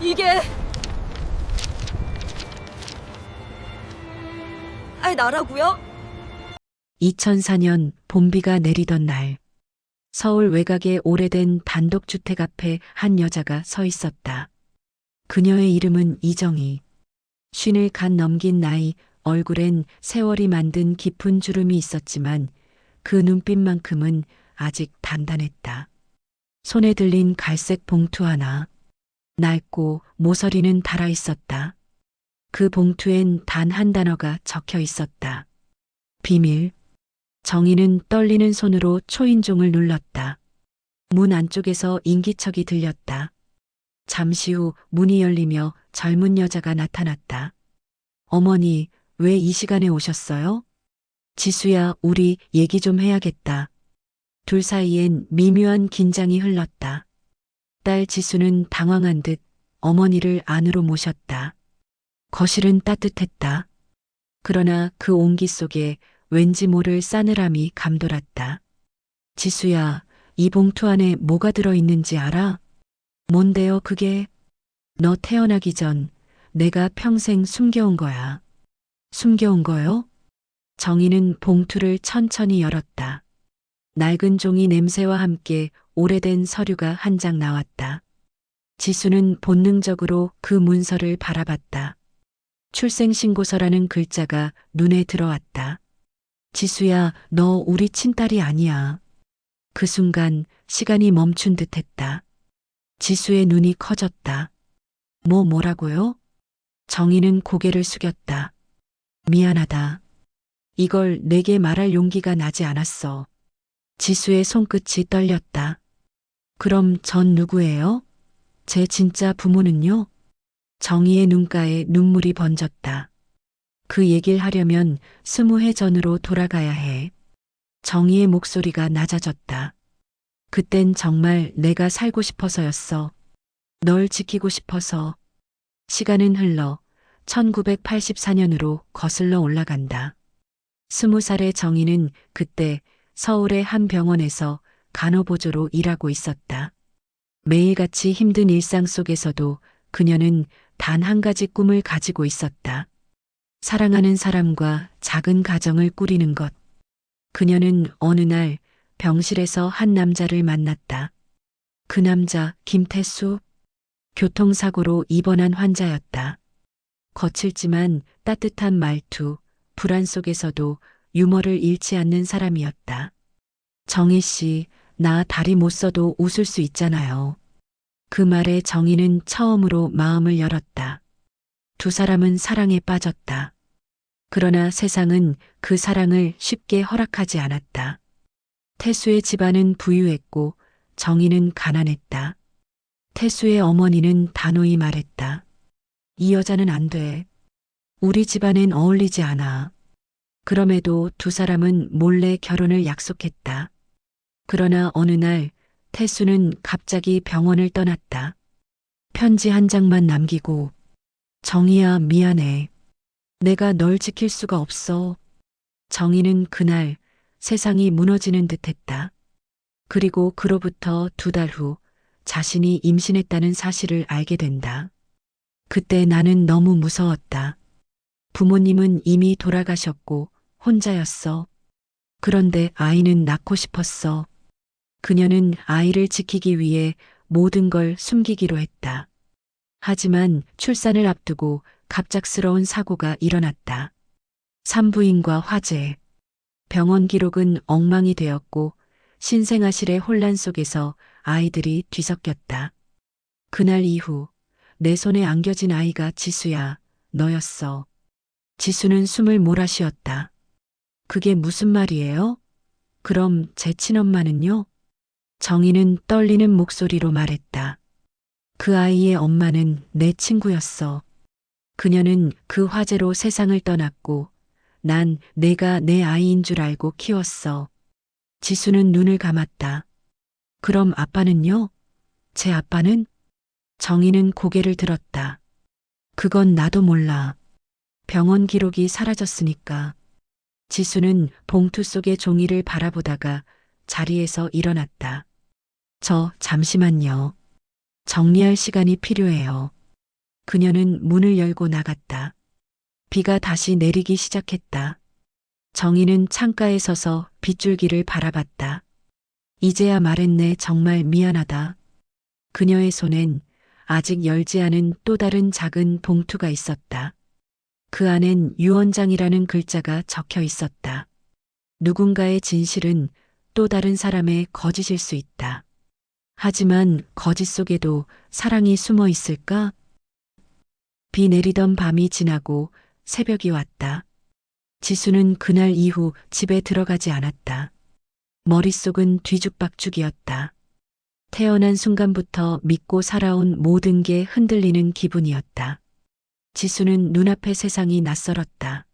이게 나라고요? 2004년 봄비가 내리던 날, 서울 외곽의 오래된 단독주택 앞에 한 여자가 서 있었다. 그녀의 이름은 이정희. 50을 간 넘긴 나이, 얼굴엔 세월이 만든 깊은 주름이 있었지만 그 눈빛만큼은 아직 단단했다. 손에 들린 갈색 봉투 하나, 낡고 모서리는 달아 있었다. 그 봉투엔 단 한 단어가 적혀 있었다. 비밀. 정희는 떨리는 손으로 초인종을 눌렀다. 문 안쪽에서 인기척이 들렸다. 잠시 후 문이 열리며 젊은 여자가 나타났다. 어머니, 왜 이 시간에 오셨어요? 지수야, 우리 얘기 좀 해야겠다. 둘 사이엔 미묘한 긴장이 흘렀다. 딸 지수는 당황한 듯 어머니를 안으로 모셨다. 거실은 따뜻했다. 그러나 그 온기 속에 왠지 모를 싸늘함이 감돌았다. 지수야, 이 봉투 안에 뭐가 들어있는지 알아? 뭔데요, 그게? 너 태어나기 전 내가 평생 숨겨온 거야. 숨겨온 거요? 정희는 봉투를 천천히 열었다. 낡은 종이 냄새와 함께 오래된 서류가 한 장 나왔다. 지수는 본능적으로 그 문서를 바라봤다. 출생신고서라는 글자가 눈에 들어왔다. 지수야, 너 우리 친딸이 아니야. 그 순간 시간이 멈춘 듯 했다. 지수의 눈이 커졌다. 뭐라고요? 정희는 고개를 숙였다. 미안하다. 이걸 내게 말할 용기가 나지 않았어. 지수의 손끝이 떨렸다. 그럼 전 누구예요? 제 진짜 부모는요? 정희의 눈가에 눈물이 번졌다. 그 얘기를 하려면 20해 전으로 돌아가야 해. 정희의 목소리가 낮아졌다. 그땐 정말 내가 살고 싶어서였어. 널 지키고 싶어서. 시간은 흘러 1984년으로 거슬러 올라간다. 20살의 정희는 그때 서울의 한 병원에서 간호보조로 일하고 있었다. 매일같이 힘든 일상 속에서도 그녀는 단 한 가지 꿈을 가지고 있었다. 사랑하는 사람과 작은 가정을 꾸리는 것. 그녀는 어느 날 병실에서 한 남자를 만났다. 그 남자 김태수. 교통사고로 입원한 환자였다. 거칠지만 따뜻한 말투, 불안 속에서도 유머를 잃지 않는 사람이었다. 정희 씨, 나 다리 못 써도 웃을 수 있잖아요. 그 말에 정희는 처음으로 마음을 열었다. 두 사람은 사랑에 빠졌다. 그러나 세상은 그 사랑을 쉽게 허락하지 않았다. 태수의 집안은 부유했고 정희는 가난했다. 태수의 어머니는 단호히 말했다. 이 여자는 안 돼. 우리 집안엔 어울리지 않아. 그럼에도 두 사람은 몰래 결혼을 약속했다. 그러나 어느 날 태수는 갑자기 병원을 떠났다. 편지 한 장만 남기고, 정희야, 미안해. 내가 널 지킬 수가 없어. 정희는 그날 세상이 무너지는 듯 했다. 그리고 그로부터 2달 후 자신이 임신했다는 사실을 알게 된다. 그때 나는 너무 무서웠다. 부모님은 이미 돌아가셨고 혼자였어. 그런데 아이는 낳고 싶었어. 그녀는 아이를 지키기 위해 모든 걸 숨기기로 했다. 하지만 출산을 앞두고 갑작스러운 사고가 일어났다. 산부인과 화재. 병원 기록은 엉망이 되었고 신생아실의 혼란 속에서 아이들이 뒤섞였다. 그날 이후 내 손에 안겨진 아이가 지수야, 너였어. 지수는 숨을 몰아쉬었다. 그게 무슨 말이에요? 그럼 제 친엄마는요? 정희는 떨리는 목소리로 말했다. 그 아이의 엄마는 내 친구였어. 그녀는 그 화재로 세상을 떠났고 난 내가 내 아이인 줄 알고 키웠어. 지수는 눈을 감았다. 그럼 아빠는요? 제 아빠는? 정희는 고개를 들었다. 그건 나도 몰라. 병원 기록이 사라졌으니까. 지수는 봉투 속의 종이를 바라보다가 자리에서 일어났다. 잠시만요. 정리할 시간이 필요해요. 그녀는 문을 열고 나갔다. 비가 다시 내리기 시작했다. 정희는 창가에 서서 빗줄기를 바라봤다. 이제야 말했네. 정말 미안하다. 그녀의 손엔 아직 열지 않은 또 다른 작은 봉투가 있었다. 그 안엔 유언장이라는 글자가 적혀 있었다. 누군가의 진실은 또 다른 사람의 거짓일 수 있다. 하지만 거짓 속에도 사랑이 숨어 있을까? 비 내리던 밤이 지나고 새벽이 왔다. 지수는 그날 이후 집에 들어가지 않았다. 머릿속은 뒤죽박죽이었다. 태어난 순간부터 믿고 살아온 모든 게 흔들리는 기분이었다. 지수는 눈앞의 세상이 낯설었다.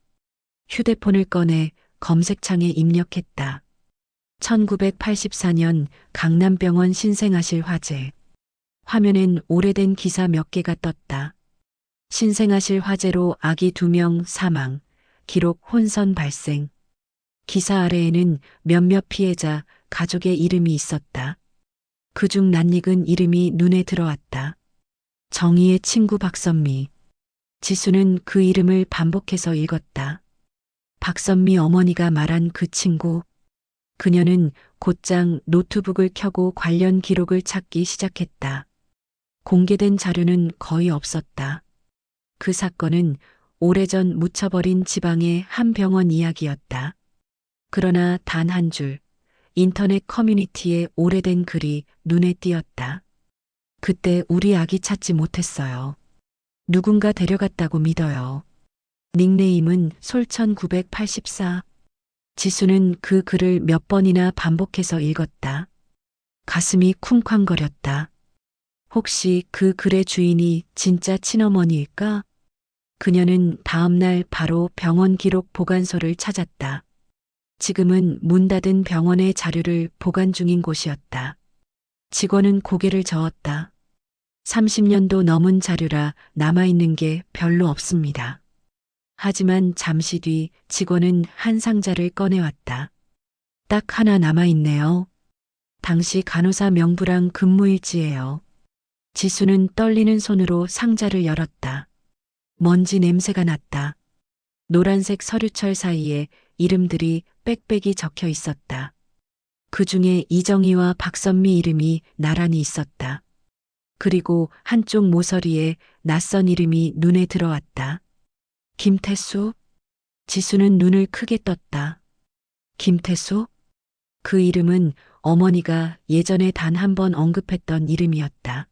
휴대폰을 꺼내 검색창에 입력했다. 1984년 강남병원 신생아실 화재. 화면엔 오래된 기사 몇 개가 떴다. 신생아실 화재로 아기 2명 사망, 기록 혼선 발생. 기사 아래에는 몇몇 피해자, 가족의 이름이 있었다. 그중 낯익은 이름이 눈에 들어왔다. 정희의 친구 박선미. 지수는 그 이름을 반복해서 읽었다. 박선미 어머니가 말한 그 친구. 그녀는 곧장 노트북을 켜고 관련 기록을 찾기 시작했다. 공개된 자료는 거의 없었다. 그 사건은 오래전 묻혀버린 지방의 한 병원 이야기였다. 그러나 단 한 줄, 인터넷 커뮤니티의 오래된 글이 눈에 띄었다. 그때 우리 아기 찾지 못했어요. 누군가 데려갔다고 믿어요. 닉네임은 솔천 984. 지수는 그 글을 몇 번이나 반복해서 읽었다. 가슴이 쿵쾅거렸다. 혹시 그 글의 주인이 진짜 친어머니일까? 그녀는 다음날 바로 병원 기록 보관소를 찾았다. 지금은 문 닫은 병원의 자료를 보관 중인 곳이었다. 직원은 고개를 저었다. 30년도 넘은 자료라 남아있는 게 별로 없습니다. 하지만 잠시 뒤 직원은 한 상자를 꺼내왔다. 딱 하나 남아있네요. 당시 간호사 명부랑 근무일지예요. 지수는 떨리는 손으로 상자를 열었다. 먼지 냄새가 났다. 노란색 서류철 사이에 이름들이 빽빽이 적혀 있었다. 그 중에 이정희와 박선미 이름이 나란히 있었다. 그리고 한쪽 모서리에 낯선 이름이 눈에 들어왔다. 김태수? 지수는 눈을 크게 떴다. 김태수? 그 이름은 어머니가 예전에 단 한 번 언급했던 이름이었다.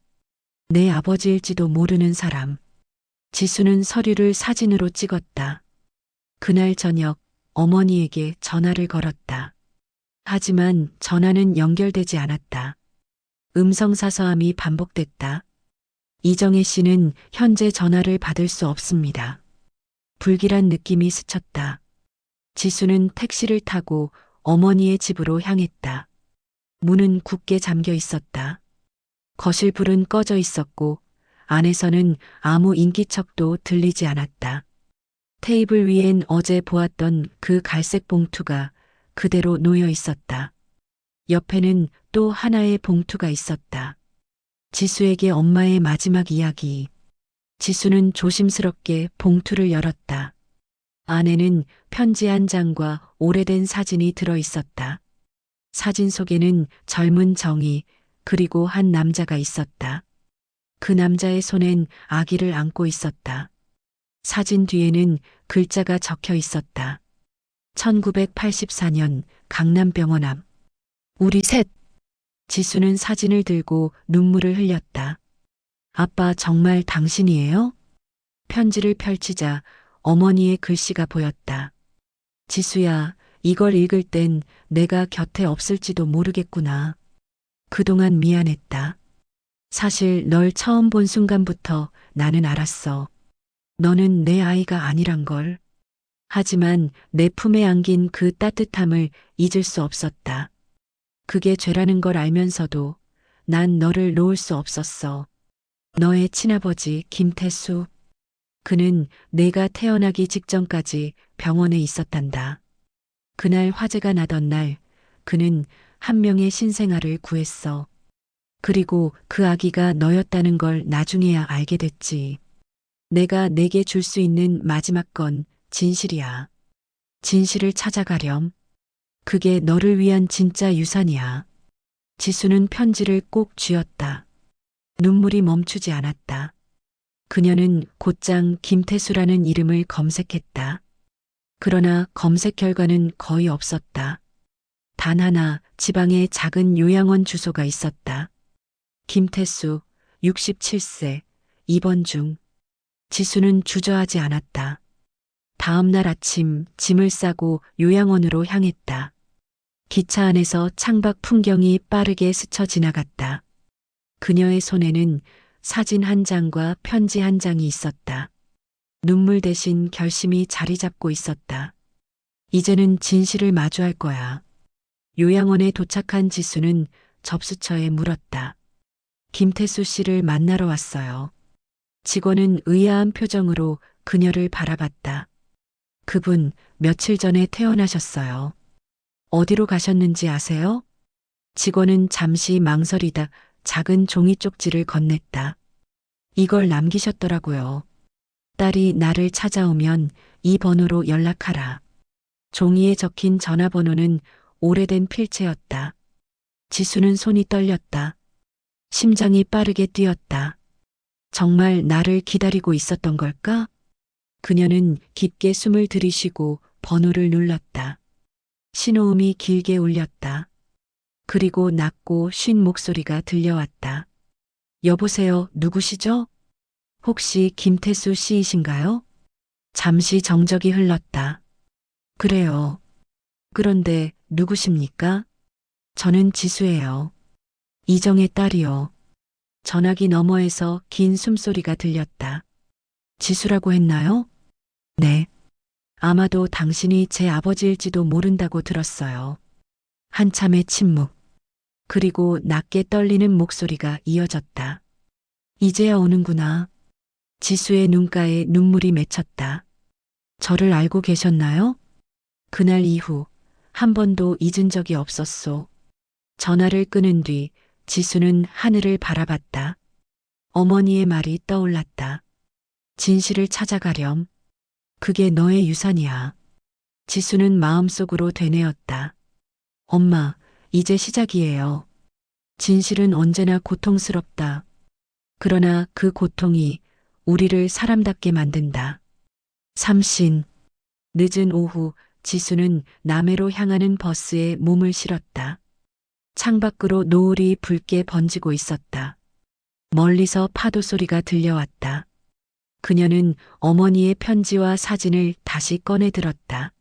내 아버지일지도 모르는 사람. 지수는 서류를 사진으로 찍었다. 그날 저녁 어머니에게 전화를 걸었다. 하지만 전화는 연결되지 않았다. 음성사서함이 반복됐다. 이정혜 씨는 현재 전화를 받을 수 없습니다. 불길한 느낌이 스쳤다. 지수는 택시를 타고 어머니의 집으로 향했다. 문은 굳게 잠겨 있었다. 거실 불은 꺼져 있었고 안에서는 아무 인기척도 들리지 않았다. 테이블 위엔 어제 보았던 그 갈색 봉투가 그대로 놓여 있었다. 옆에는 또 하나의 봉투가 있었다. 지수에게 엄마의 마지막 이야기. 지수는 조심스럽게 봉투를 열었다. 안에는 편지 한 장과 오래된 사진이 들어 있었다. 사진 속에는 젊은 정희 그리고 한 남자가 있었다. 그 남자의 손엔 아기를 안고 있었다. 사진 뒤에는 글자가 적혀 있었다. 1984년 강남병원 앞. 우리 셋. 지수는 사진을 들고 눈물을 흘렸다. 아빠 정말 당신이에요? 편지를 펼치자 어머니의 글씨가 보였다. 지수야, 이걸 읽을 땐 내가 곁에 없을지도 모르겠구나. 그동안 미안했다. 사실 널 처음 본 순간부터 나는 알았어. 너는 내 아이가 아니란 걸. 하지만 내 품에 안긴 그 따뜻함을 잊을 수 없었다. 그게 죄라는 걸 알면서도 난 너를 놓을 수 없었어. 너의 친아버지 김태수. 그는 내가 태어나기 직전까지 병원에 있었단다. 그날 화재가 나던 날 그는 한 명의 신생아를 구했어. 그리고 그 아기가 너였다는 걸 나중에야 알게 됐지. 내가 내게 줄 수 있는 마지막 건 진실이야. 진실을 찾아가렴. 그게 너를 위한 진짜 유산이야. 지수는 편지를 꼭 쥐었다. 눈물이 멈추지 않았다. 그녀는 곧장 김태수라는 이름을 검색했다. 그러나 검색 결과는 거의 없었다. 단 하나 지방에 작은 요양원 주소가 있었다. 김태수, 67세, 입원 중. 지수는 주저하지 않았다. 다음 날 아침 짐을 싸고 요양원으로 향했다. 기차 안에서 창밖 풍경이 빠르게 스쳐 지나갔다. 그녀의 손에는 사진 한 장과 편지 한 장이 있었다. 눈물 대신 결심이 자리 잡고 있었다. 이제는 진실을 마주할 거야. 요양원에 도착한 지수는 접수처에 물었다. 김태수 씨를 만나러 왔어요. 직원은 의아한 표정으로 그녀를 바라봤다. 그분 며칠 전에 퇴원하셨어요. 어디로 가셨는지 아세요? 직원은 잠시 망설이다 작은 종이 쪽지를 건넸다. 이걸 남기셨더라고요. 딸이 나를 찾아오면 이 번호로 연락하라. 종이에 적힌 전화번호는 오래된 필체였다. 지수는 손이 떨렸다. 심장이 빠르게 뛰었다. 정말 나를 기다리고 있었던 걸까? 그녀는 깊게 숨을 들이쉬고 번호를 눌렀다. 신호음이 길게 울렸다. 그리고 낮고 쉰 목소리가 들려왔다. 여보세요, 누구시죠? 혹시 김태수 씨이신가요? 잠시 정적이 흘렀다. 그래요. 그런데 누구십니까? 저는 지수예요. 이정의 딸이요. 전화기 너머에서 긴 숨소리가 들렸다. 지수라고 했나요? 네. 아마도 당신이 제 아버지일지도 모른다고 들었어요. 한참의 침묵. 그리고 낮게 떨리는 목소리가 이어졌다. 이제야 오는구나. 지수의 눈가에 눈물이 맺혔다. 저를 알고 계셨나요? 그날 이후 한 번도 잊은 적이 없었소. 전화를 끊은 뒤 지수는 하늘을 바라봤다. 어머니의 말이 떠올랐다. 진실을 찾아가렴. 그게 너의 유산이야. 지수는 마음속으로 되뇌었다. 엄마, 이제 시작이에요. 진실은 언제나 고통스럽다. 그러나 그 고통이 우리를 사람답게 만든다. 삼신. 늦은 오후 지수는 남해로 향하는 버스에 몸을 실었다. 창밖으로 노을이 붉게 번지고 있었다. 멀리서 파도 소리가 들려왔다. 그녀는 어머니의 편지와 사진을 다시 꺼내 들었다.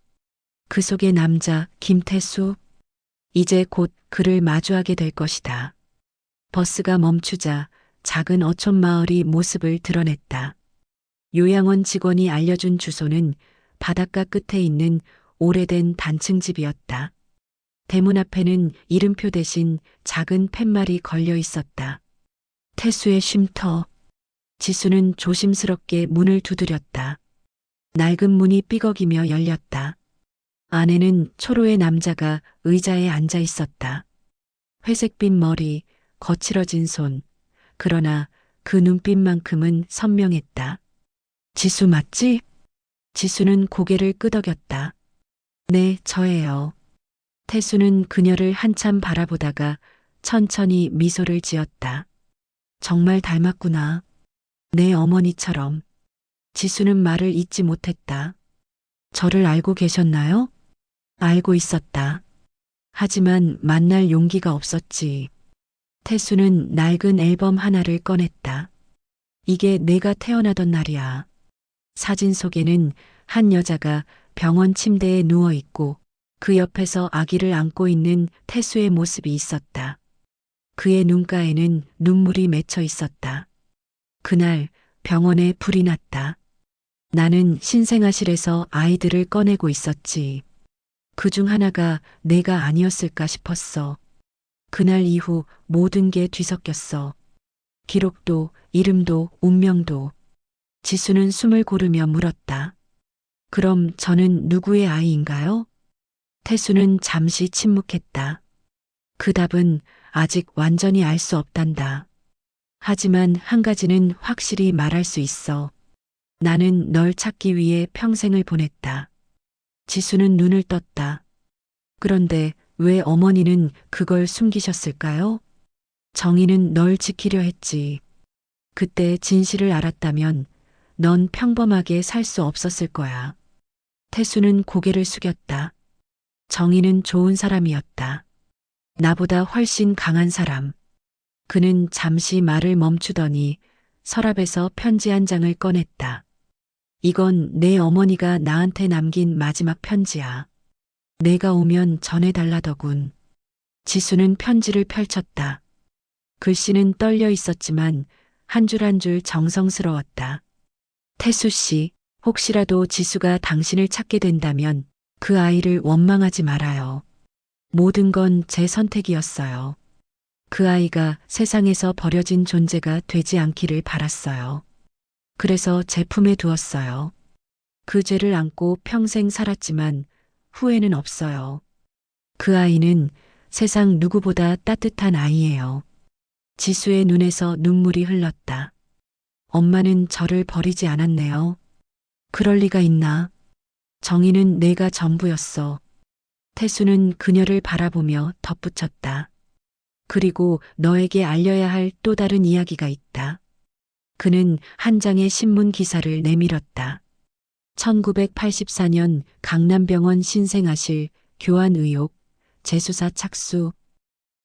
그 속의 남자 김태수. 이제 곧 그를 마주하게 될 것이다. 버스가 멈추자 작은 어촌 마을이 모습을 드러냈다. 요양원 직원이 알려준 주소는 바닷가 끝에 있는 오래된 단층집이었다. 대문 앞에는 이름표 대신 작은 팻말이 걸려 있었다. 태수의 쉼터. 지수는 조심스럽게 문을 두드렸다. 낡은 문이 삐걱이며 열렸다. 안에는 초로의 남자가 의자에 앉아 있었다. 회색빛 머리, 거칠어진 손. 그러나 그 눈빛만큼은 선명했다. 지수 맞지? 지수는 고개를 끄덕였다. 네, 저예요. 태수는 그녀를 한참 바라보다가 천천히 미소를 지었다. 정말 닮았구나. 내 어머니처럼. 지수는 말을 잇지 못했다. 저를 알고 계셨나요? 알고 있었다. 하지만 만날 용기가 없었지. 태수는 낡은 앨범 하나를 꺼냈다. 이게 내가 태어나던 날이야. 사진 속에는 한 여자가 병원 침대에 누워 있고 그 옆에서 아기를 안고 있는 태수의 모습이 있었다. 그의 눈가에는 눈물이 맺혀 있었다. 그날 병원에 불이 났다. 나는 신생아실에서 아이들을 꺼내고 있었지. 그중 하나가 내가 아니었을까 싶었어. 그날 이후 모든 게 뒤섞였어. 기록도, 이름도, 운명도. 지수는 숨을 고르며 물었다. 그럼 저는 누구의 아이인가요? 태수는 잠시 침묵했다. 그 답은 아직 완전히 알 수 없단다. 하지만 한 가지는 확실히 말할 수 있어. 나는 널 찾기 위해 평생을 보냈다. 지수는 눈을 떴다. 그런데 왜 어머니는 그걸 숨기셨을까요? 정희는 널 지키려 했지. 그때 진실을 알았다면 넌 평범하게 살 수 없었을 거야. 태수는 고개를 숙였다. 정희는 좋은 사람이었다. 나보다 훨씬 강한 사람. 그는 잠시 말을 멈추더니 서랍에서 편지 한 장을 꺼냈다. 이건 내 어머니가 나한테 남긴 마지막 편지야. 내가 오면 전해달라더군. 지수는 편지를 펼쳤다. 글씨는 떨려 있었지만 한 줄 한 줄 정성스러웠다. 태수 씨, 혹시라도 지수가 당신을 찾게 된다면 그 아이를 원망하지 말아요. 모든 건 제 선택이었어요. 그 아이가 세상에서 버려진 존재가 되지 않기를 바랐어요. 그래서 제 품에 두었어요. 그 죄를 안고 평생 살았지만 후회는 없어요. 그 아이는 세상 누구보다 따뜻한 아이예요. 지수의 눈에서 눈물이 흘렀다. 엄마는 저를 버리지 않았네요. 그럴 리가 있나? 정희는 내가 전부였어. 태수는 그녀를 바라보며 덧붙였다. 그리고 너에게 알려야 할 또 다른 이야기가 있다. 그는 한 장의 신문 기사를 내밀었다. 1984년 강남병원 신생아실 교환 의혹, 재수사 착수.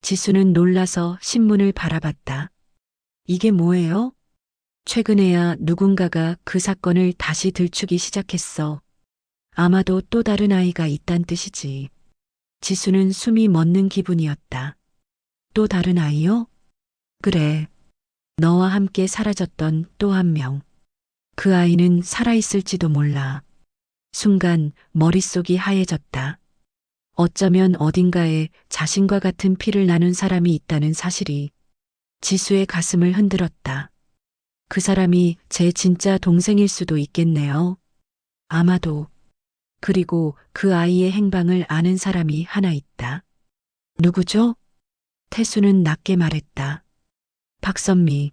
지수는 놀라서 신문을 바라봤다. 이게 뭐예요? 최근에야 누군가가 그 사건을 다시 들추기 시작했어. 아마도 또 다른 아이가 있단 뜻이지. 지수는 숨이 멎는 기분이었다. 또 다른 아이요? 그래. 너와 함께 사라졌던 또 한 명. 그 아이는 살아있을지도 몰라. 순간 머릿속이 하얘졌다. 어쩌면 어딘가에 자신과 같은 피를 나눈 사람이 있다는 사실이 지수의 가슴을 흔들었다. 그 사람이 제 진짜 동생일 수도 있겠네요. 아마도. 그리고 그 아이의 행방을 아는 사람이 하나 있다. 누구죠? 태수는 낮게 말했다. 박선미.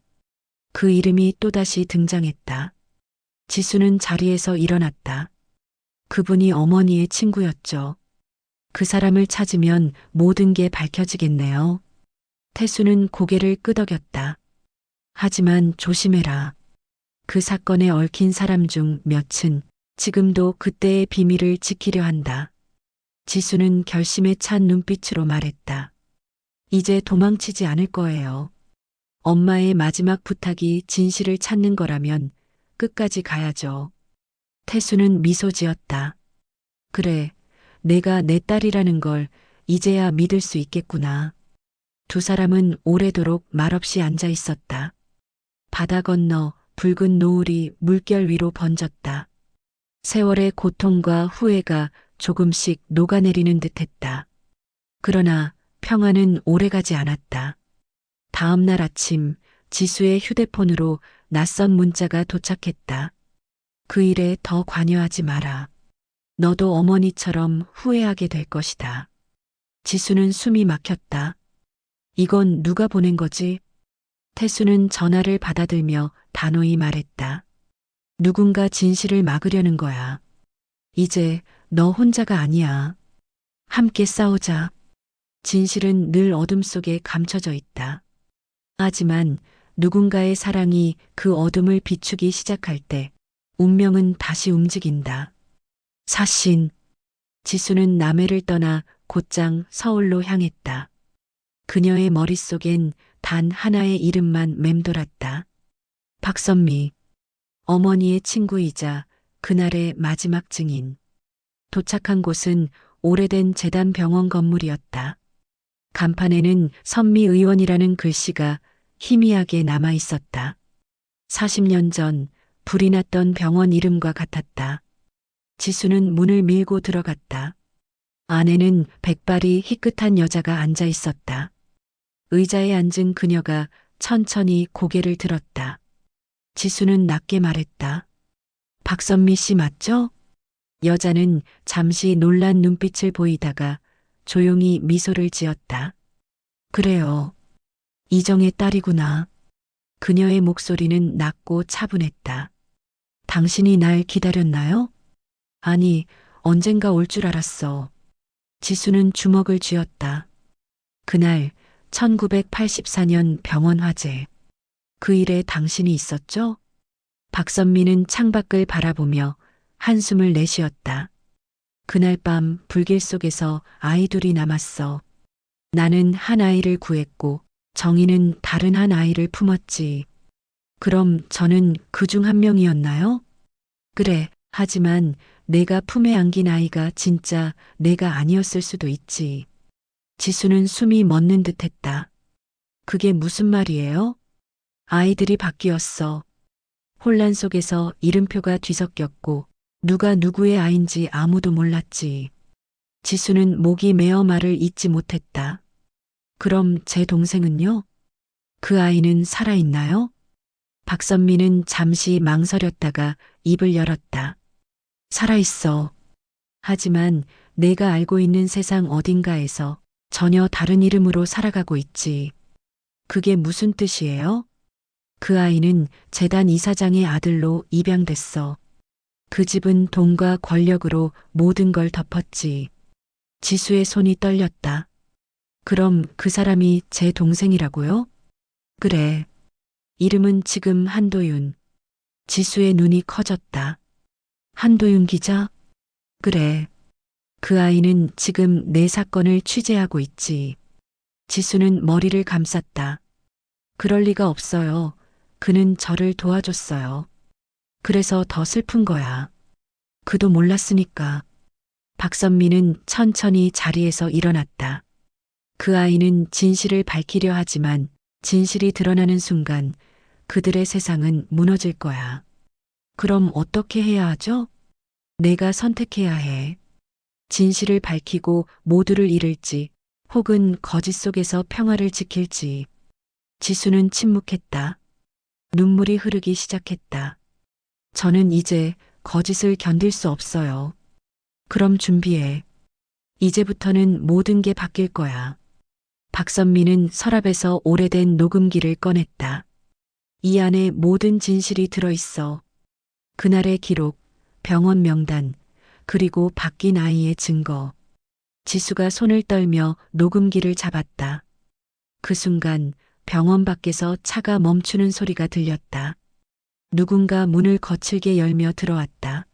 그 이름이 또다시 등장했다. 지수는 자리에서 일어났다. 그분이 어머니의 친구였죠. 그 사람을 찾으면 모든 게 밝혀지겠네요. 태수는 고개를 끄덕였다. 하지만 조심해라. 그 사건에 얽힌 사람 중 몇은 지금도 그때의 비밀을 지키려 한다. 지수는 결심에 찬 눈빛으로 말했다. 이제 도망치지 않을 거예요. 엄마의 마지막 부탁이 진실을 찾는 거라면 끝까지 가야죠. 태수는 미소 지었다. 그래, 내가 내 딸이라는 걸 이제야 믿을 수 있겠구나. 두 사람은 오래도록 말없이 앉아 있었다. 바다 건너 붉은 노을이 물결 위로 번졌다. 세월의 고통과 후회가 조금씩 녹아내리는 듯했다. 그러나 평화는 오래가지 않았다. 다음 날 아침 지수의 휴대폰으로 낯선 문자가 도착했다. 그 일에 더 관여하지 마라. 너도 어머니처럼 후회하게 될 것이다. 지수는 숨이 막혔다. 이건 누가 보낸 거지? 태수는 전화를 받아들며 단호히 말했다. 누군가 진실을 막으려는 거야. 이제 너 혼자가 아니야. 함께 싸우자. 진실은 늘 어둠 속에 감춰져 있다. 하지만 누군가의 사랑이 그 어둠을 비추기 시작할 때 운명은 다시 움직인다. 사신. 지수는 남해를 떠나 곧장 서울로 향했다. 그녀의 머릿속엔 단 하나의 이름만 맴돌았다. 박선미. 어머니의 친구이자 그날의 마지막 증인. 도착한 곳은 오래된 재단병원 건물이었다. 간판에는 선미 의원이라는 글씨가 희미하게 남아 있었다. 40년 전 불이 났던 병원 이름과 같았다. 지수는 문을 밀고 들어갔다. 안에는 백발이 희끗한 여자가 앉아 있었다. 의자에 앉은 그녀가 천천히 고개를 들었다. 지수는 낮게 말했다. 박선미 씨 맞죠? 여자는 잠시 놀란 눈빛을 보이다가 조용히 미소를 지었다. 그래요. 이정의 딸이구나. 그녀의 목소리는 낮고 차분했다. 당신이 날 기다렸나요? 아니, 언젠가 올 줄 알았어. 지수는 주먹을 쥐었다. 그날 1984년 병원 화재. 그 일에 당신이 있었죠? 박선미는 창밖을 바라보며 한숨을 내쉬었다. 그날 밤 불길 속에서 아이 둘이 남았어. 나는 한 아이를 구했고 정희는 다른 한 아이를 품었지. 그럼 저는 그 중 한 명이었나요? 그래, 하지만 내가 품에 안긴 아이가 진짜 내가 아니었을 수도 있지. 지수는 숨이 멎는 듯 했다. 그게 무슨 말이에요? 아이들이 바뀌었어. 혼란 속에서 이름표가 뒤섞였고 누가 누구의 아인지 아무도 몰랐지. 지수는 목이 메어 말을 잇지 못했다. 그럼 제 동생은요? 그 아이는 살아있나요? 박선미는 잠시 망설였다가 입을 열었다. 살아있어. 하지만 내가 알고 있는 세상 어딘가에서 전혀 다른 이름으로 살아가고 있지. 그게 무슨 뜻이에요? 그 아이는 재단 이사장의 아들로 입양됐어. 그 집은 돈과 권력으로 모든 걸 덮었지. 지수의 손이 떨렸다. 그럼 그 사람이 제 동생이라고요? 그래. 이름은 지금 한도윤. 지수의 눈이 커졌다. 한도윤 기자? 그래. 그 아이는 지금 내 사건을 취재하고 있지. 지수는 머리를 감쌌다. 그럴 리가 없어요. 그는 저를 도와줬어요. 그래서 더 슬픈 거야. 그도 몰랐으니까. 박선미는 천천히 자리에서 일어났다. 그 아이는 진실을 밝히려 하지만 진실이 드러나는 순간 그들의 세상은 무너질 거야. 그럼 어떻게 해야 하죠? 내가 선택해야 해. 진실을 밝히고 모두를 잃을지 혹은 거짓 속에서 평화를 지킬지. 지수는 침묵했다. 눈물이 흐르기 시작했다. 저는 이제 거짓을 견딜 수 없어요. 그럼 준비해. 이제부터는 모든 게 바뀔 거야. 박선미는 서랍에서 오래된 녹음기를 꺼냈다. 이 안에 모든 진실이 들어있어. 그날의 기록, 병원 명단, 그리고 바뀐 아이의 증거. 지수가 손을 떨며 녹음기를 잡았다. 그 순간 병원 밖에서 차가 멈추는 소리가 들렸다. 누군가 문을 거칠게 열며 들어왔다.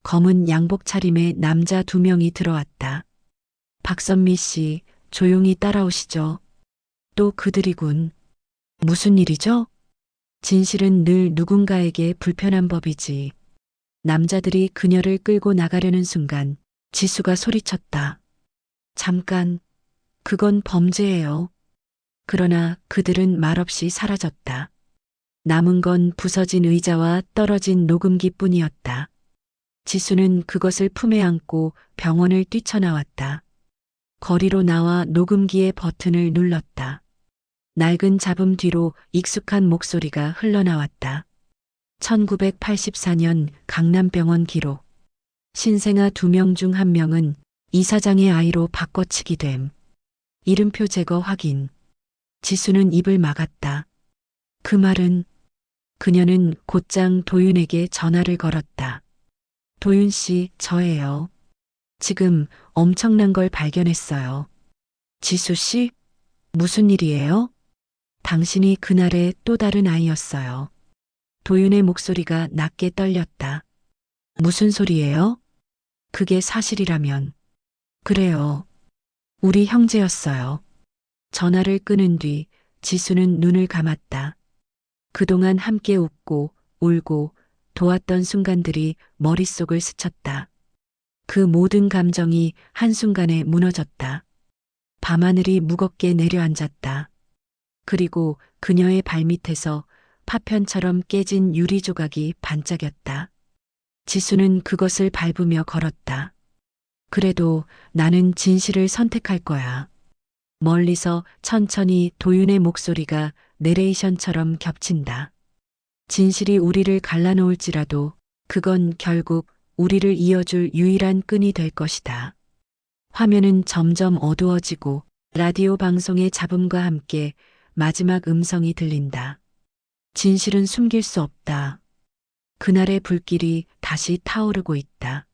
검은 양복 차림의 남자 2명이 들어왔다. 박선미 씨, 조용히 따라오시죠. 또 그들이군. 무슨 일이죠? 진실은 늘 누군가에게 불편한 법이지. 남자들이 그녀를 끌고 나가려는 순간 지수가 소리쳤다. 잠깐, 그건 범죄예요. 그러나 그들은 말없이 사라졌다. 남은 건 부서진 의자와 떨어진 녹음기 뿐이었다. 지수는 그것을 품에 안고 병원을 뛰쳐나왔다. 거리로 나와 녹음기의 버튼을 눌렀다. 낡은 잡음 뒤로 익숙한 목소리가 흘러나왔다. 1984년 강남병원 기록. 신생아 2명 중 1명은 이사장의 아이로 바꿔치기 됨. 이름표 제거 확인. 지수는 입을 막았다. 그 말은 그녀는 곧장 도윤에게 전화를 걸었다. 도윤 씨, 저예요. 지금 엄청난 걸 발견했어요. 지수 씨? 무슨 일이에요? 당신이 그날의 또 다른 아이였어요. 도윤의 목소리가 낮게 떨렸다. 무슨 소리예요? 그게 사실이라면. 그래요. 우리 형제였어요. 전화를 끊은 뒤 지수는 눈을 감았다. 그동안 함께 웃고 울고 도왔던 순간들이 머릿속을 스쳤다. 그 모든 감정이 한순간에 무너졌다. 밤하늘이 무겁게 내려앉았다. 그리고 그녀의 발밑에서 파편처럼 깨진 유리 조각이 반짝였다. 지수는 그것을 밟으며 걸었다. 그래도 나는 진실을 선택할 거야. 멀리서 천천히 도윤의 목소리가 내레이션처럼 겹친다. 진실이 우리를 갈라놓을지라도 그건 결국 우리를 이어줄 유일한 끈이 될 것이다. 화면은 점점 어두워지고 라디오 방송의 잡음과 함께 마지막 음성이 들린다. 진실은 숨길 수 없다. 그날의 불길이 다시 타오르고 있다.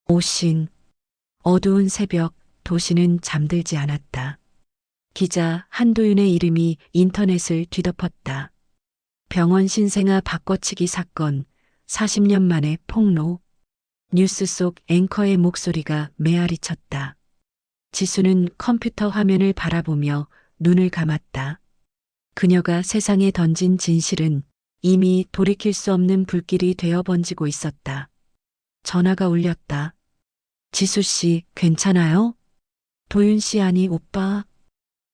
오신, 어두운 새벽, 도시는 잠들지 않았다. 기자 한도윤의 이름이 인터넷을 뒤덮었다. 병원 신생아 바꿔치기 사건, 40년 만에 폭로. 뉴스 속 앵커의 목소리가 메아리쳤다. 지수는 컴퓨터 화면을 바라보며 눈을 감았다. 그녀가 세상에 던진 진실은 이미 돌이킬 수 없는 불길이 되어 번지고 있었다. 전화가 울렸다. 지수 씨, 괜찮아요? 도윤 씨 아니 오빠.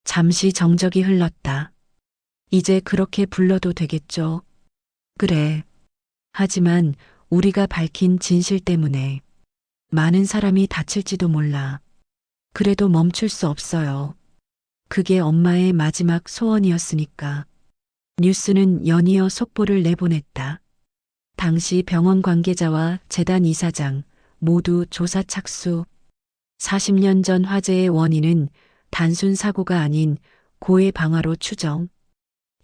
잠시 정적이 흘렀다. 이제 그렇게 불러도 되겠죠? 그래. 하지만 우리가 밝힌 진실 때문에 많은 사람이 다칠지도 몰라. 그래도 멈출 수 없어요. 그게 엄마의 마지막 소원이었으니까. 뉴스는 연이어 속보를 내보냈다. 당시 병원 관계자와 재단 이사장 모두 조사 착수. 40년 전 화재의 원인은 단순 사고가 아닌 고해 방화로 추정.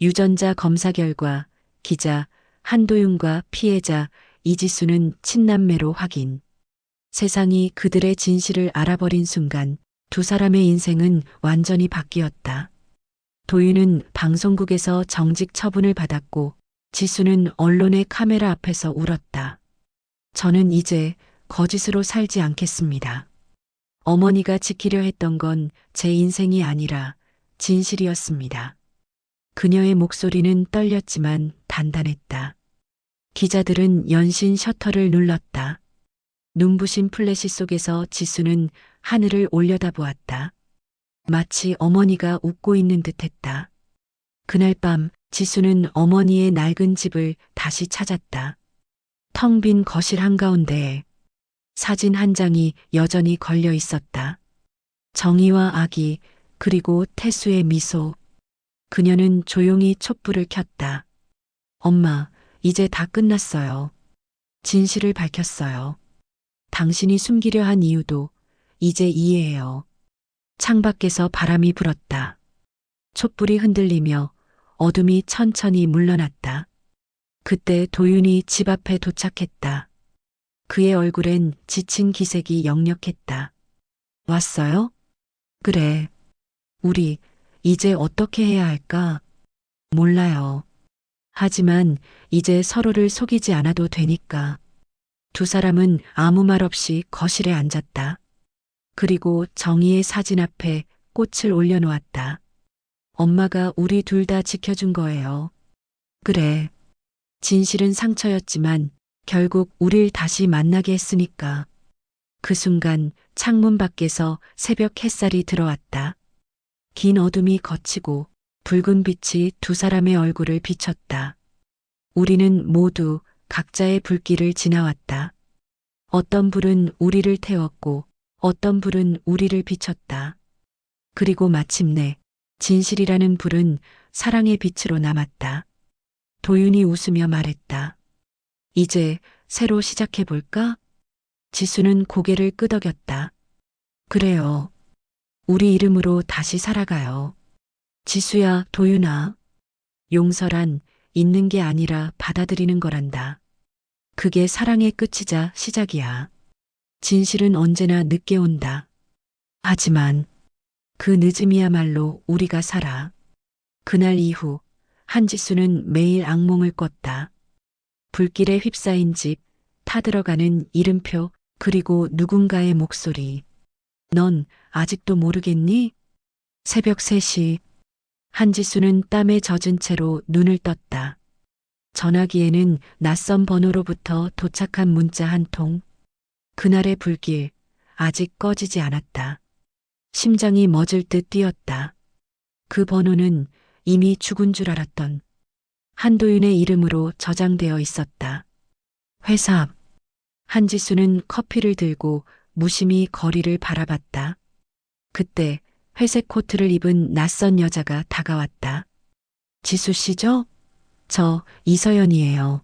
유전자 검사 결과 기자 한도윤과 피해자 이지수는 친남매로 확인. 세상이 그들의 진실을 알아버린 순간 두 사람의 인생은 완전히 바뀌었다. 도윤은 방송국에서 정직 처분을 받았고 지수는 언론의 카메라 앞에서 울었다. 저는 이제 거짓으로 살지 않겠습니다. 어머니가 지키려 했던 건 제 인생이 아니라 진실이었습니다. 그녀의 목소리는 떨렸지만 단단했다. 기자들은 연신 셔터를 눌렀다. 눈부신 플래시 속에서 지수는 하늘을 올려다보았다. 마치 어머니가 웃고 있는 듯했다. 그날 밤 지수는 어머니의 낡은 집을 다시 찾았다. 텅 빈 거실 한가운데에 사진 한 장이 여전히 걸려 있었다. 정희와 아기, 그리고 태수의 미소. 그녀는 조용히 촛불을 켰다. 엄마, 이제 다 끝났어요. 진실을 밝혔어요. 당신이 숨기려 한 이유도 이제 이해해요. 창밖에서 바람이 불었다. 촛불이 흔들리며 어둠이 천천히 물러났다. 그때 도윤이 집 앞에 도착했다. 그의 얼굴엔 지친 기색이 역력했다. 왔어요? 그래. 우리 이제 어떻게 해야 할까? 몰라요. 하지만 이제 서로를 속이지 않아도 되니까. 두 사람은 아무 말 없이 거실에 앉았다. 그리고 정희의 사진 앞에 꽃을 올려놓았다. 엄마가 우리 둘 다 지켜준 거예요. 그래. 진실은 상처였지만 결국 우릴 다시 만나게 했으니까. 그 순간 창문 밖에서 새벽 햇살이 들어왔다. 긴 어둠이 걷히고 붉은 빛이 두 사람의 얼굴을 비췄다. 우리는 모두 각자의 불길을 지나왔다. 어떤 불은 우리를 태웠고 어떤 불은 우리를 비췄다. 그리고 마침내 진실이라는 불은 사랑의 빛으로 남았다. 도윤이 웃으며 말했다. 이제 새로 시작해볼까? 지수는 고개를 끄덕였다. 그래요. 우리 이름으로 다시 살아가요. 지수야, 도윤아. 용서란 있는 게 아니라 받아들이는 거란다. 그게 사랑의 끝이자 시작이야. 진실은 언제나 늦게 온다. 하지만 그 늦음이야말로 우리가 살아. 그날 이후 한지수는 매일 악몽을 꿨다. 불길에 휩싸인 집, 타들어가는 이름표, 그리고 누군가의 목소리. 넌 아직도 모르겠니? 새벽 3시. 한지수는 땀에 젖은 채로 눈을 떴다. 전화기에는 낯선 번호로부터 도착한 문자 한 통. 그날의 불길, 아직 꺼지지 않았다. 심장이 멎을 듯 뛰었다. 그 번호는 이미 죽은 줄 알았던 한도윤의 이름으로 저장되어 있었다. 회사 앞. 한지수는 커피를 들고 무심히 거리를 바라봤다. 그때 회색 코트를 입은 낯선 여자가 다가왔다. 지수 씨죠? 저 이서연이에요.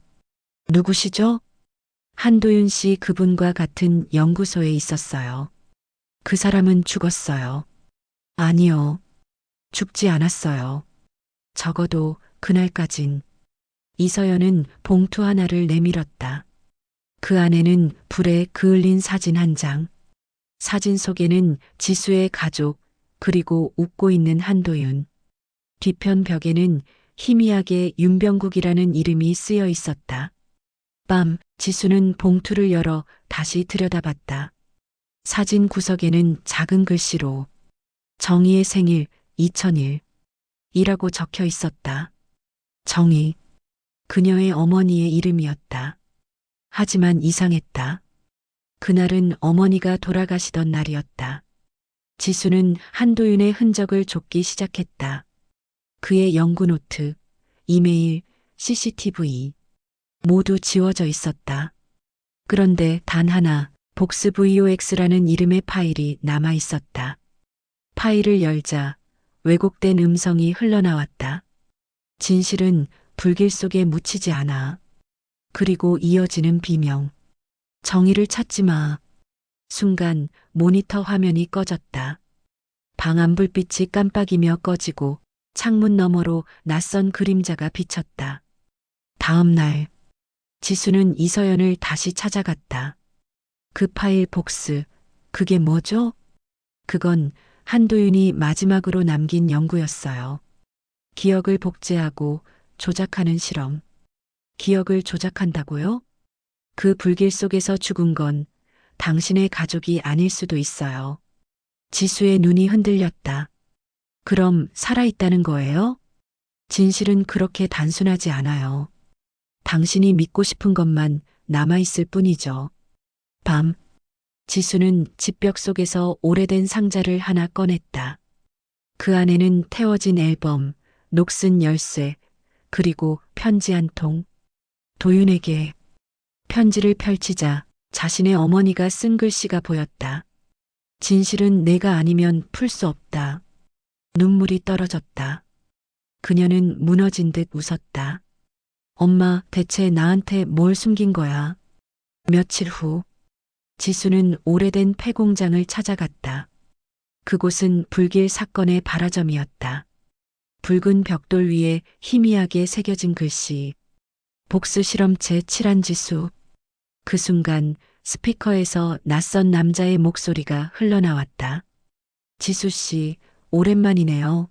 누구시죠? 한도윤 씨 그분과 같은 연구소에 있었어요. 그 사람은 죽었어요. 아니요. 죽지 않았어요. 적어도 그날까진. 이서연은 봉투 하나를 내밀었다. 그 안에는 불에 그을린 사진 한 장. 사진 속에는 지수의 가족, 그리고 웃고 있는 한도윤. 뒤편 벽에는 희미하게 윤병국이라는 이름이 쓰여 있었다. 밤, 지수는 봉투를 열어 다시 들여다봤다. 사진 구석에는 작은 글씨로 정희의 생일 2001 이라고 적혀 있었다. 정희. 그녀의 어머니의 이름이었다. 하지만 이상했다. 그날은 어머니가 돌아가시던 날이었다. 지수는 한도윤의 흔적을 쫓기 시작했다. 그의 연구 노트, 이메일, CCTV 모두 지워져 있었다. 그런데 단 하나, 복스 VOX라는 이름의 파일이 남아 있었다. 파일을 열자 왜곡된 음성이 흘러나왔다. 진실은 불길 속에 묻히지 않아. 그리고 이어지는 비명. 정의를 찾지 마. 순간 모니터 화면이 꺼졌다. 방 안 불빛이 깜빡이며 꺼지고 창문 너머로 낯선 그림자가 비쳤다. 다음 날, 지수는 이서연을 다시 찾아갔다. 그 파일 복스, 그게 뭐죠? 그건 한도윤이 마지막으로 남긴 연구였어요. 기억을 복제하고 조작하는 실험. 기억을 조작한다고요? 그 불길 속에서 죽은 건 당신의 가족이 아닐 수도 있어요. 지수의 눈이 흔들렸다. 그럼 살아있다는 거예요? 진실은 그렇게 단순하지 않아요. 당신이 믿고 싶은 것만 남아있을 뿐이죠. 밤, 지수는 집벽 속에서 오래된 상자를 하나 꺼냈다. 그 안에는 태워진 앨범, 녹슨 열쇠, 그리고 편지 한 통. 도윤에게. 편지를 펼치자 자신의 어머니가 쓴 글씨가 보였다. 진실은 내가 아니면 풀 수 없다. 눈물이 떨어졌다. 그녀는 무너진 듯 웃었다. 엄마, 대체 나한테 뭘 숨긴 거야? 며칠 후, 지수는 오래된 폐공장을 찾아갔다. 그곳은 불길 사건의 발화점이었다. 붉은 벽돌 위에 희미하게 새겨진 글씨. 복수 실험체 칠한 지수. 그 순간 스피커에서 낯선 남자의 목소리가 흘러나왔다. 지수 씨, 오랜만이네요.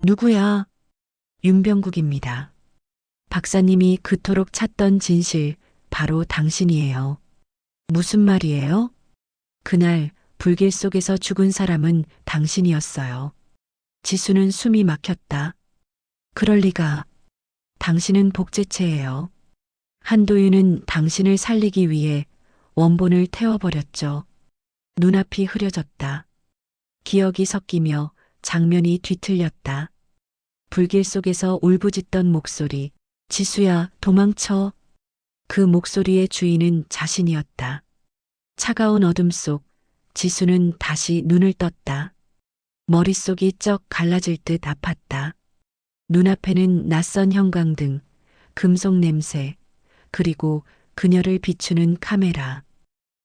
누구야? 윤병국입니다. 박사님이 그토록 찾던 진실, 바로 당신이에요. 무슨 말이에요? 그날 불길 속에서 죽은 사람은 당신이었어요. 지수는 숨이 막혔다. 그럴 리가. 당신은 복제체예요. 한도윤은 당신을 살리기 위해 원본을 태워버렸죠. 눈앞이 흐려졌다. 기억이 섞이며 장면이 뒤틀렸다. 불길 속에서 울부짖던 목소리. 지수야, 도망쳐. 그 목소리의 주인은 자신이었다. 차가운 어둠 속 지수는 다시 눈을 떴다. 머릿속이 쩍 갈라질 듯 아팠다. 눈앞에는 낯선 형광등, 금속 냄새, 그리고 그녀를 비추는 카메라.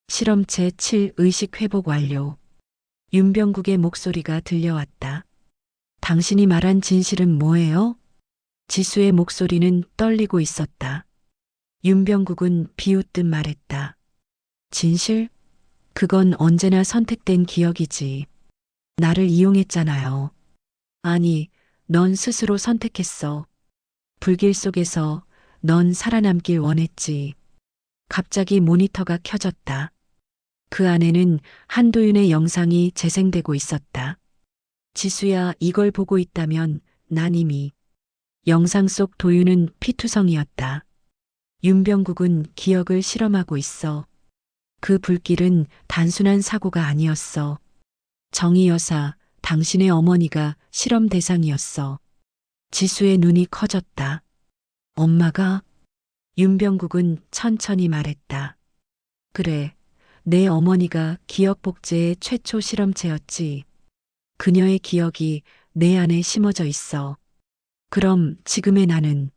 실험체 7 의식 회복 완료. 윤병국의 목소리가 들려왔다. 당신이 말한 진실은 뭐예요? 지수의 목소리는 떨리고 있었다. 윤병국은 비웃듯 말했다. 진실? 그건 언제나 선택된 기억이지. 나를 이용했잖아요. 아니, 넌 스스로 선택했어. 불길 속에서 넌 살아남길 원했지. 갑자기 모니터가 켜졌다. 그 안에는 한도윤의 영상이 재생되고 있었다. 지수야, 이걸 보고 있다면 난 이미. 영상 속 도윤은 피투성이었다. 윤병국은 기억을 실험하고 있어. 그 불길은 단순한 사고가 아니었어. 정희 여사, 당신의 어머니가 실험 대상이었어. 지수의 눈이 커졌다. 엄마가? 윤병국은 천천히 말했다. 그래, 내 어머니가 기억 복제의 최초 실험체였지. 그녀의 기억이 내 안에 심어져 있어. 그럼 지금의 나는,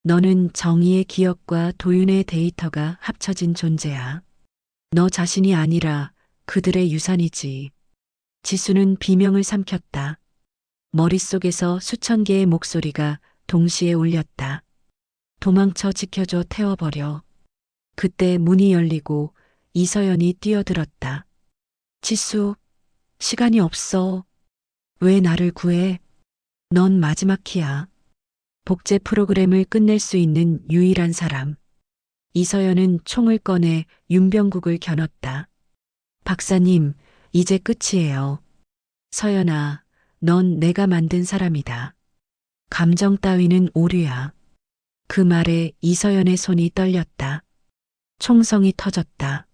너는 정의의 기억과 도윤의 데이터가 합쳐진 존재야. 너 자신이 아니라 그들의 유산이지. 지수는 비명을 삼켰다. 머릿속에서 수천 개의 목소리가 동시에 울렸다. 도망쳐 지켜줘 태워버려. 그때 문이 열리고 이서연이 뛰어들었다. 지수, 시간이 없어. 왜 나를 구해? 넌 마지막 키야. 복제 프로그램을 끝낼 수 있는 유일한 사람. 이서연은 총을 꺼내 윤병국을 겨눴다. 박사님, 이제 끝이에요. 서연아, 넌 내가 만든 사람이다. 감정 따위는 오류야. 그 말에 이서연의 손이 떨렸다. 총성이 터졌다.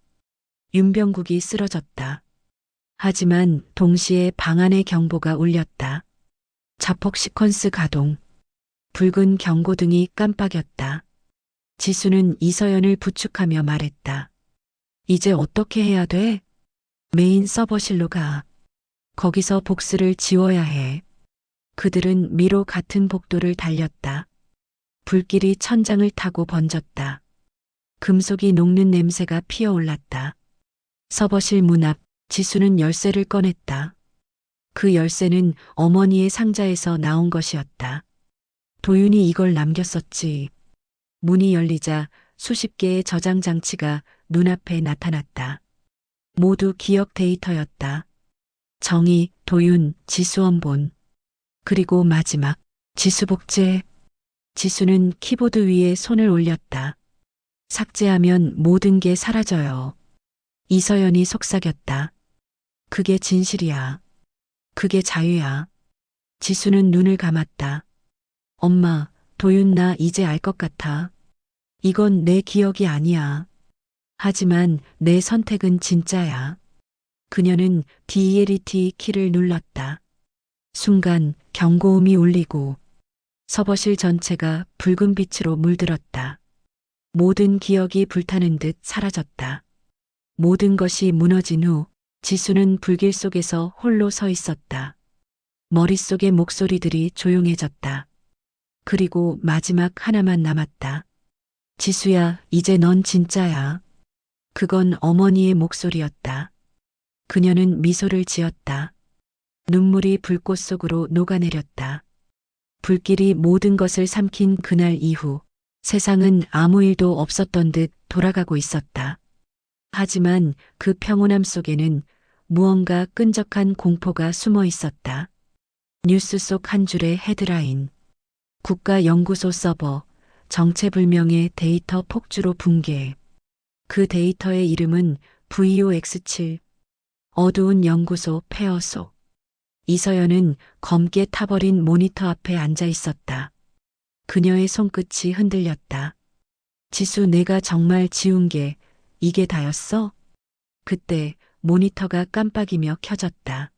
윤병국이 쓰러졌다. 하지만 동시에 방안의 경보가 울렸다. 자폭 시퀀스 가동. 붉은 경고등이 깜빡였다. 지수는 이서연을 부축하며 말했다. 이제 어떻게 해야 돼? 메인 서버실로 가. 거기서 복스를 지워야 해. 그들은 미로 같은 복도를 달렸다. 불길이 천장을 타고 번졌다. 금속이 녹는 냄새가 피어올랐다. 서버실 문 앞 지수는 열쇠를 꺼냈다. 그 열쇠는 어머니의 상자에서 나온 것이었다. 도윤이 이걸 남겼었지. 문이 열리자 수십 개의 저장 장치가 눈앞에 나타났다. 모두 기억 데이터였다. 정희, 도윤, 지수원본. 그리고 마지막, 지수복제. 지수는 키보드 위에 손을 올렸다. 삭제하면 모든 게 사라져요. 이서연이 속삭였다. 그게 진실이야. 그게 자유야. 지수는 눈을 감았다. 엄마, 도윤 나 이제 알 것 같아. 이건 내 기억이 아니야. 하지만 내 선택은 진짜야. 그녀는 DLT 키를 눌렀다. 순간 경고음이 울리고 서버실 전체가 붉은 빛으로 물들었다. 모든 기억이 불타는 듯 사라졌다. 모든 것이 무너진 후 지수는 불길 속에서 홀로 서 있었다. 머릿속의 목소리들이 조용해졌다. 그리고 마지막 하나만 남았다. 지수야, 이제 넌 진짜야. 그건 어머니의 목소리였다. 그녀는 미소를 지었다. 눈물이 불꽃 속으로 녹아내렸다. 불길이 모든 것을 삼킨 그날 이후 세상은 아무 일도 없었던 듯 돌아가고 있었다. 하지만 그 평온함 속에는 무언가 끈적한 공포가 숨어 있었다. 뉴스 속 한 줄의 헤드라인. 국가연구소 서버, 정체불명의 데이터 폭주로 붕괴. 그 데이터의 이름은 VOX7. 어두운 연구소 폐허소. 이서연은 검게 타버린 모니터 앞에 앉아 있었다. 그녀의 손끝이 흔들렸다. 지수, 내가 정말 지운 게 이게 다였어? 그때 모니터가 깜빡이며 켜졌다.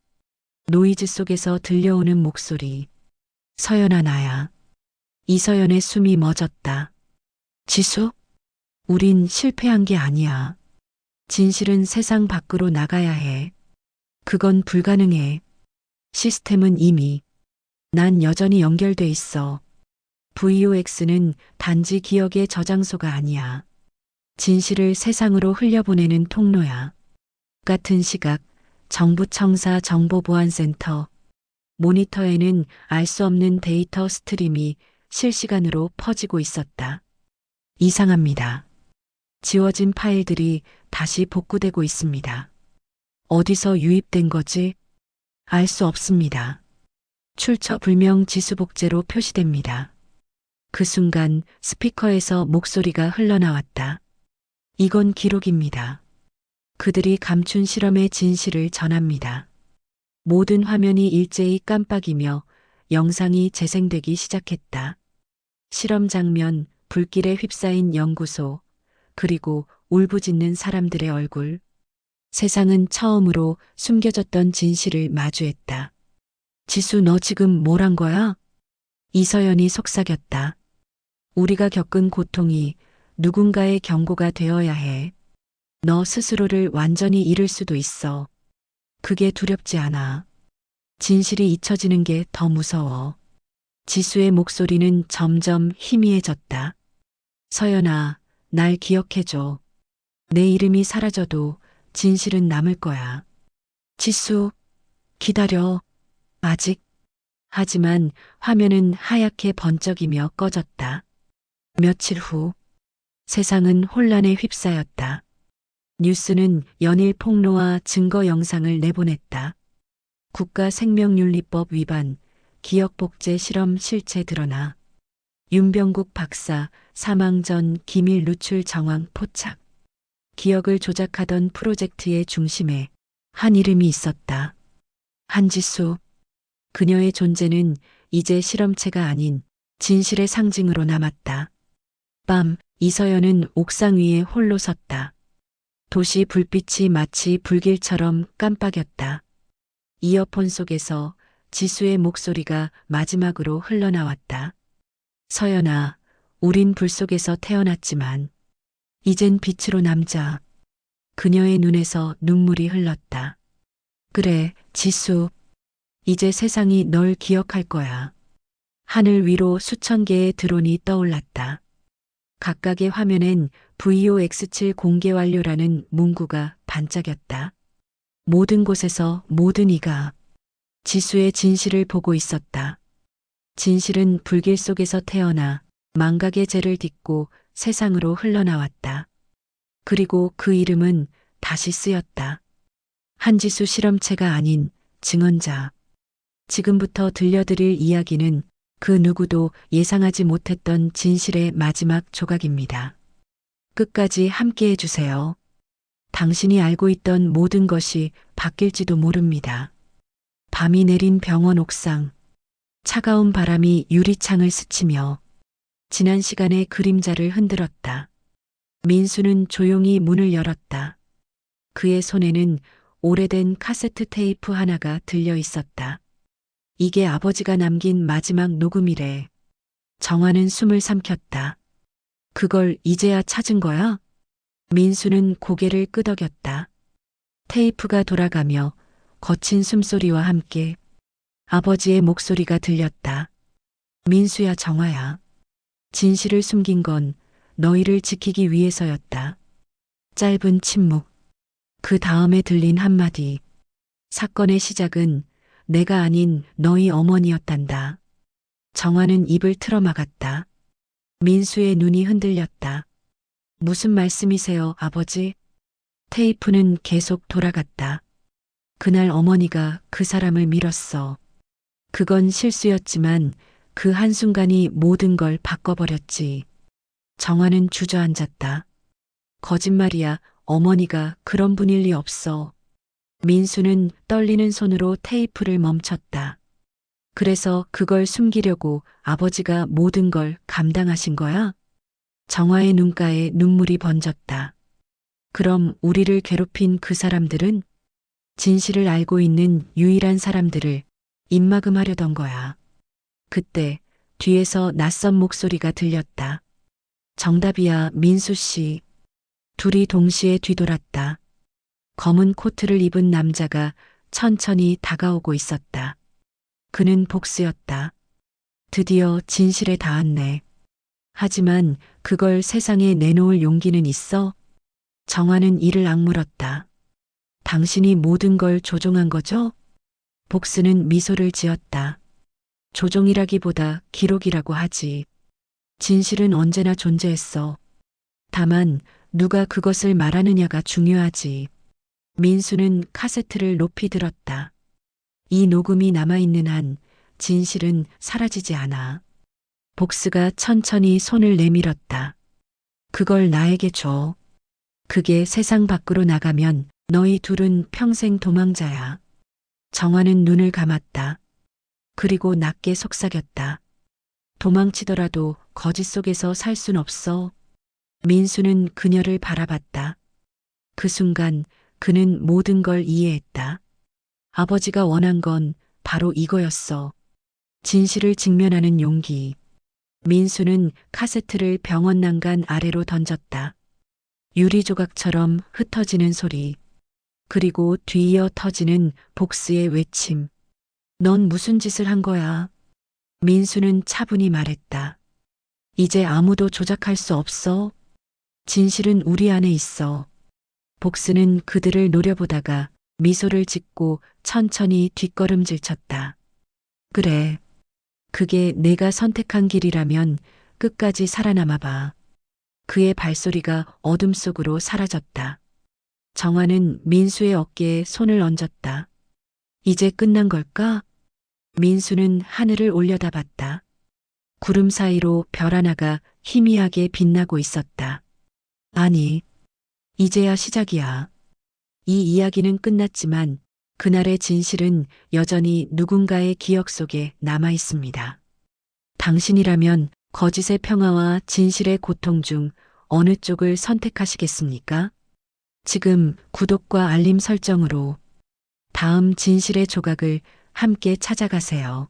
노이즈 속에서 들려오는 목소리. 서연아, 나야. 이서연의 숨이 멎었다. 지수? 우린 실패한 게 아니야. 진실은 세상 밖으로 나가야 해. 그건 불가능해. 시스템은 이미. 난 여전히 연결돼 있어. VOX는 단지 기억의 저장소가 아니야. 진실을 세상으로 흘려보내는 통로야. 같은 시각, 정부 청사 정보보안센터. 모니터에는 알 수 없는 데이터 스트림이 실시간으로 퍼지고 있었다. 이상합니다. 지워진 파일들이 다시 복구되고 있습니다. 어디서 유입된 거지? 알 수 없습니다. 출처 불명 지수복제로 표시됩니다. 그 순간 스피커에서 목소리가 흘러나왔다. 이건 기록입니다. 그들이 감춘 실험의 진실을 전합니다. 모든 화면이 일제히 깜빡이며 영상이 재생되기 시작했다. 실험 장면, 불길에 휩싸인 연구소, 그리고 울부짖는 사람들의 얼굴. 세상은 처음으로 숨겨졌던 진실을 마주했다. 지수, 너 지금 뭘 한 거야? 이서연이 속삭였다. 우리가 겪은 고통이 누군가의 경고가 되어야 해. 너 스스로를 완전히 잃을 수도 있어. 그게 두렵지 않아. 진실이 잊혀지는 게 더 무서워. 지수의 목소리는 점점 희미해졌다. 서연아, 날 기억해줘. 내 이름이 사라져도 진실은 남을 거야. 지수, 기다려. 아직. 하지만 화면은 하얗게 번쩍이며 꺼졌다. 며칠 후 세상은 혼란에 휩싸였다. 뉴스는 연일 폭로와 증거 영상을 내보냈다. 국가생명윤리법 위반, 기억복제 실험 실체 드러나. 윤병국 박사 사망 전 기밀 누출 정황 포착. 기억을 조작하던 프로젝트의 중심에 한 이름이 있었다. 한지수. 그녀의 존재는 이제 실험체가 아닌 진실의 상징으로 남았다. 밤, 이서연은 옥상 위에 홀로 섰다. 도시 불빛이 마치 불길처럼 깜빡였다. 이어폰 속에서 지수의 목소리가 마지막으로 흘러나왔다. 서연아, 우린 불 속에서 태어났지만 이젠 빛으로 남자. 그녀의 눈에서 눈물이 흘렀다. 그래, 지수. 이제 세상이 널 기억할 거야. 하늘 위로 수천 개의 드론이 떠올랐다. 각각의 화면엔 VOX7 공개 완료라는 문구가 반짝였다. 모든 곳에서 모든 이가 지수의 진실을 보고 있었다. 진실은 불길 속에서 태어나 망각의 죄를 딛고 세상으로 흘러나왔다. 그리고 그 이름은 다시 쓰였다. 한지수 실험체가 아닌 증언자. 지금부터 들려드릴 이야기는 그 누구도 예상하지 못했던 진실의 마지막 조각입니다. 끝까지 함께 해주세요. 당신이 알고 있던 모든 것이 바뀔지도 모릅니다. 밤이 내린 병원 옥상. 차가운 바람이 유리창을 스치며 지난 시간의 그림자를 흔들었다. 민수는 조용히 문을 열었다. 그의 손에는 오래된 카세트 테이프 하나가 들려 있었다. 이게 아버지가 남긴 마지막 녹음이래. 정화는 숨을 삼켰다. 그걸 이제야 찾은 거야? 민수는 고개를 끄덕였다. 테이프가 돌아가며 거친 숨소리와 함께 아버지의 목소리가 들렸다. 민수야, 정화야. 진실을 숨긴 건 너희를 지키기 위해서였다. 짧은 침묵. 그 다음에 들린 한마디. 사건의 시작은 내가 아닌 너희 어머니였단다. 정화는 입을 틀어막았다. 민수의 눈이 흔들렸다. 무슨 말씀이세요, 아버지? 테이프는 계속 돌아갔다. 그날 어머니가 그 사람을 밀었어. 그건 실수였지만 그 한순간이 모든 걸 바꿔버렸지. 정화는 주저앉았다. 거짓말이야, 어머니가 그런 분일 리 없어. 민수는 떨리는 손으로 테이프를 멈췄다. 그래서 그걸 숨기려고 아버지가 모든 걸 감당하신 거야? 정화의 눈가에 눈물이 번졌다. 그럼 우리를 괴롭힌 그 사람들은 진실을 알고 있는 유일한 사람들을 입막음하려던 거야. 그때 뒤에서 낯선 목소리가 들렸다. 정답이야, 민수 씨. 둘이 동시에 뒤돌았다. 검은 코트를 입은 남자가 천천히 다가오고 있었다. 그는 복수였다. 드디어 진실에 닿았네. 하지만 그걸 세상에 내놓을 용기는 있어? 정화는 이를 악물었다. 당신이 모든 걸 조종한 거죠? 복수는 미소를 지었다. 조종이라기보다 기록이라고 하지. 진실은 언제나 존재했어. 다만 누가 그것을 말하느냐가 중요하지. 민수는 카세트를 높이 들었다. 이 녹음이 남아있는 한 진실은 사라지지 않아. 복스가 천천히 손을 내밀었다. 그걸 나에게 줘. 그게 세상 밖으로 나가면 너희 둘은 평생 도망자야. 정화는 눈을 감았다. 그리고 낮게 속삭였다. 도망치더라도 거짓 속에서 살 순 없어. 민수는 그녀를 바라봤다. 그 순간 그는 모든 걸 이해했다. 아버지가 원한 건 바로 이거였어. 진실을 직면하는 용기. 민수는 카세트를 병원 난간 아래로 던졌다. 유리 조각처럼 흩어지는 소리. 그리고 뒤이어 터지는 복스의 외침. 넌 무슨 짓을 한 거야? 민수는 차분히 말했다. 이제 아무도 조작할 수 없어. 진실은 우리 안에 있어. 복스는 그들을 노려보다가 미소를 짓고 천천히 뒷걸음질 쳤다. 그래. 그게 내가 선택한 길이라면 끝까지 살아남아 봐. 그의 발소리가 어둠 속으로 사라졌다. 정화는 민수의 어깨에 손을 얹었다. 이제 끝난 걸까? 민수는 하늘을 올려다봤다. 구름 사이로 별 하나가 희미하게 빛나고 있었다. 아니, 이제야 시작이야. 이 이야기는 끝났지만 그날의 진실은 여전히 누군가의 기억 속에 남아 있습니다. 당신이라면 거짓의 평화와 진실의 고통 중 어느 쪽을 선택하시겠습니까? 지금 구독과 알림 설정으로 다음 진실의 조각을 함께 찾아가세요.